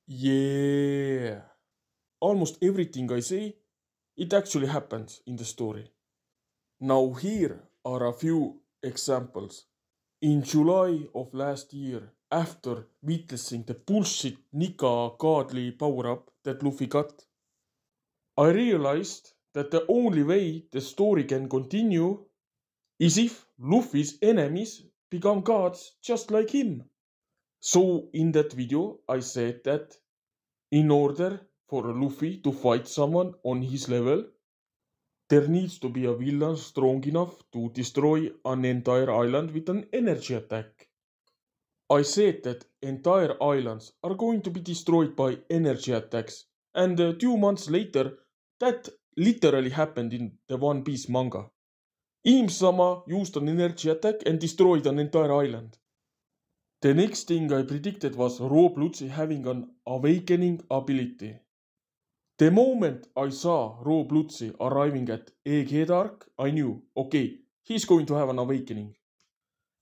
Yeah. Almost everything I say, it actually happens in the story. Now here are a few examples. In July of last year, after witnessing the bullshit Nika godly power-up that Luffy got, I realized that the only way the story can continue is if Luffy's enemies become gods just like him. So in that video I said that in order for Luffy to fight someone on his level, there needs to be a villain strong enough to destroy an entire island with an energy attack. I said that entire islands are going to be destroyed by energy attacks, and 2 months later, that literally happened in the One Piece manga. Im-sama used an energy attack and destroyed an entire island. The next thing I predicted was Rob Lucci having an awakening ability. The moment I saw Rob Lucci arriving at Egghead arc, I knew, okay, he's going to have an awakening.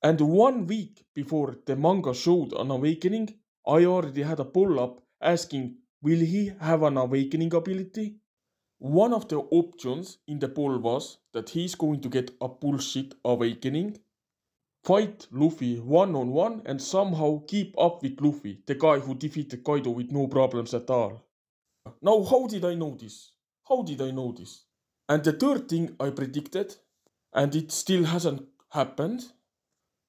And 1 week before the manga showed an awakening, I already had a poll up asking, will he have an awakening ability? One of the options in the poll was that he's going to get a bullshit awakening, fight Luffy one on one, and somehow keep up with Luffy, the guy who defeated Kaido with no problems at all. Now, how did I know this? How did I know this? And the third thing I predicted, and it still hasn't happened,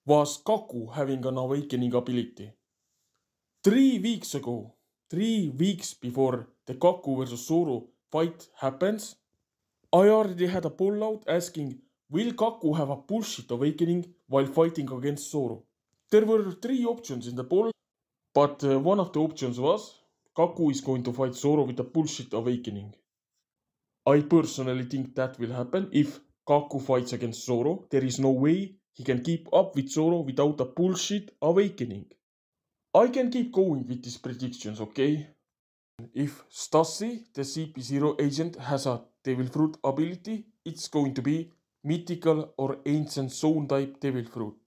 was Kaku having an awakening ability. 3 weeks ago, 3 weeks before the Kaku vs Zoro fight happens, I already had a poll out asking, will Kaku have a bullshit awakening while fighting against Zoro? There were 3 options in the poll, but one of the options was Kaku is going to fight Zoro with a bullshit awakening. I personally think that will happen if Kaku fights against Zoro. There is no way he can keep up with Zoro without a bullshit awakening. I can keep going with these predictions, okay? If Stassi, the CP0 agent, has a Devil Fruit ability, it's going to be mythical or ancient zone type Devil Fruit.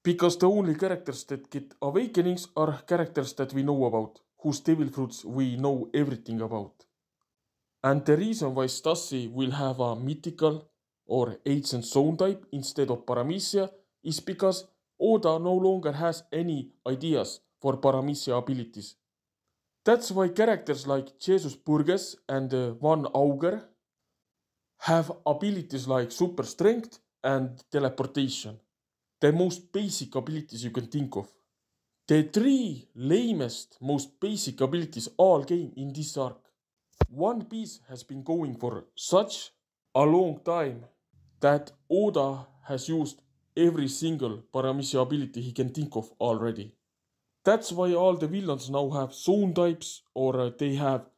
Because the only characters that get awakenings are characters that we know about, whose Devil Fruits we know everything about. And the reason why Stassi will have a mythical or ancient zone type instead of Paramecia is because Oda no longer has any ideas for Paramecia abilities. That's why characters like Jesus Burgess and Van Auger have abilities like super strength and teleportation. The most basic abilities you can think of. The three lamest, most basic abilities all came in this arc. One Piece has been going for such a long time that Oda has used every single Paramecia ability he can think of already. That's why all the villains now have zone types or they have,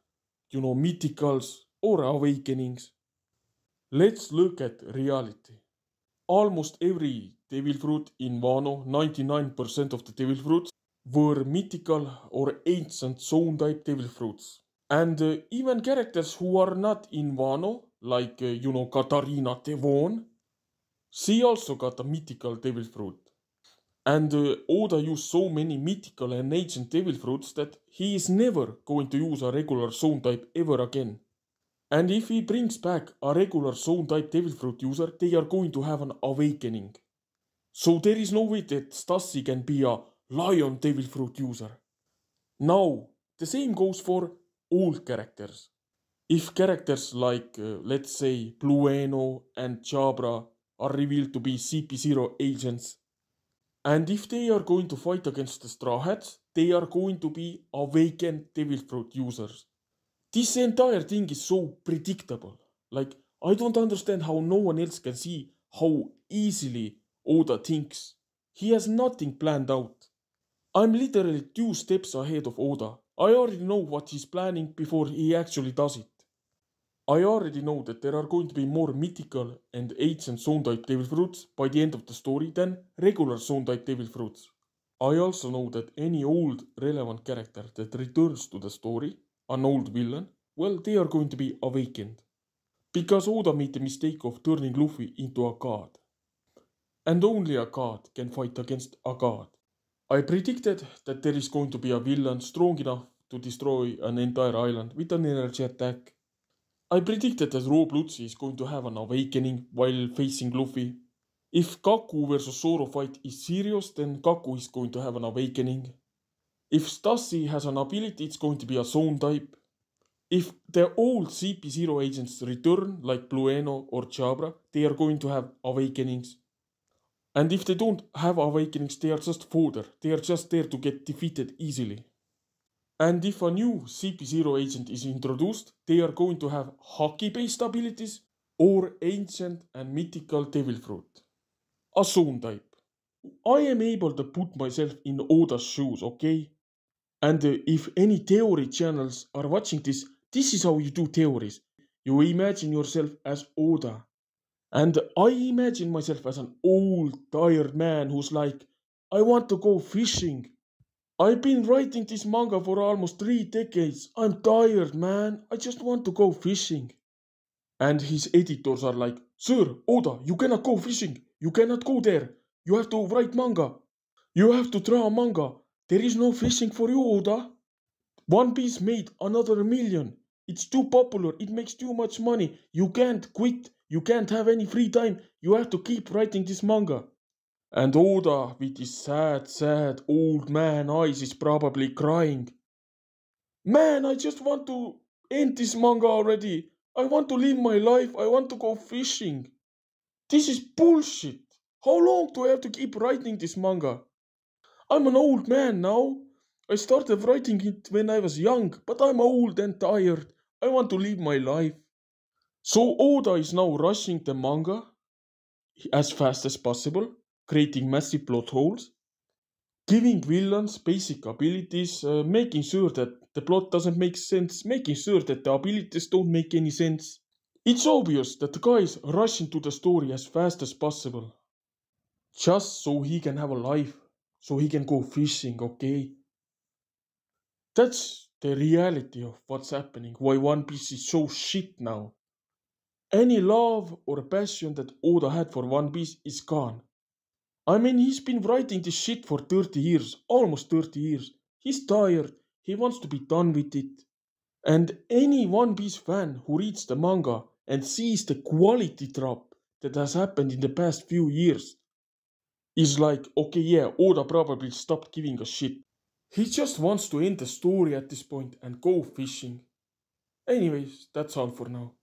mythicals or awakenings. Let's look at reality. Almost every Devil Fruit in Wano, 99% of the Devil Fruits, were mythical or ancient zone type Devil Fruits. And even characters who are not in Wano, like, Katarina Devon, she also got a mythical Devil Fruit. And Oda used so many mythical and ancient Devil Fruits that he is never going to use a regular zone type ever again. And if he brings back a regular zone type Devil Fruit user, they are going to have an awakening. So there is no way that Stassi can be a Lion Devil Fruit user. Now, the same goes for old characters. If characters like, let's say, Blueno and Jabra are revealed to be CP0 agents, and if they are going to fight against the Straw Hats, they are going to be awakened Devil Fruit users. This entire thing is so predictable. Like, I don't understand how no one else can see how easily Oda thinks. He has nothing planned out. I'm literally 2 steps ahead of Oda. I already know what he's planning before he actually does it. I already know that there are going to be more mythical and ancient zone type Devil Fruits by the end of the story than regular zone type Devil Fruits. I also know that any old relevant character that returns to the story, an old villain, well, they are going to be awakened. Because Oda made the mistake of turning Luffy into a god. And only a god can fight against a god. I predicted that there is going to be a villain strong enough to destroy an entire island with an energy attack. I predicted that Rob Lucci is going to have an awakening while facing Luffy. If Kaku versus Zoro fight is serious, then Kaku is going to have an awakening. If Stassi has an ability, it's going to be a zone type. If the old CP0 agents return, like Blueno or Chabra, they are going to have awakenings. And if they don't have awakenings, they are just fodder. They are just there to get defeated easily. And if a new CP0 agent is introduced, they are going to have hockey-based abilities or ancient and mythical devil fruit. A zone type. I am able to put myself in Oda's shoes, okay? And if any theory channels are watching this, this is how you do theories. You imagine yourself as Oda. And I imagine myself as an old, tired man who's like, I want to go fishing. I've been writing this manga for almost 3 decades. I'm tired, man. I just want to go fishing. And his editors are like, Sir, Oda, you cannot go fishing. You cannot go there. You have to write manga. You have to draw manga. There is no fishing for you, Oda. One Piece made another million. It's too popular. It makes too much money. You can't quit. You can't have any free time. You have to keep writing this manga. And Oda, with his sad old man eyes, is probably crying. Man, I just want to end this manga already. I want to live my life. I want to go fishing. This is bullshit. How long do I have to keep writing this manga? I'm an old man now. I started writing it when I was young, but I'm old and tired. I want to live my life. So Oda is now rushing the manga as fast as possible, creating massive plot holes, giving villains basic abilities, making sure that the plot doesn't make sense, making sure that the abilities don't make any sense. It's obvious that the guy is rushing to the story as fast as possible. Just so he can have a life, so he can go fishing, okay? That's the reality of what's happening, why One Piece is so shit now. Any love or passion that Oda had for One Piece is gone. I mean, he's been writing this shit for 30 years, almost 30 years. He's tired, he wants to be done with it. And any One Piece fan who reads the manga and sees the quality drop that has happened in the past few years is like, okay, yeah, Oda probably stopped giving a shit. He just wants to end the story at this point and go fishing. Anyways, that's all for now.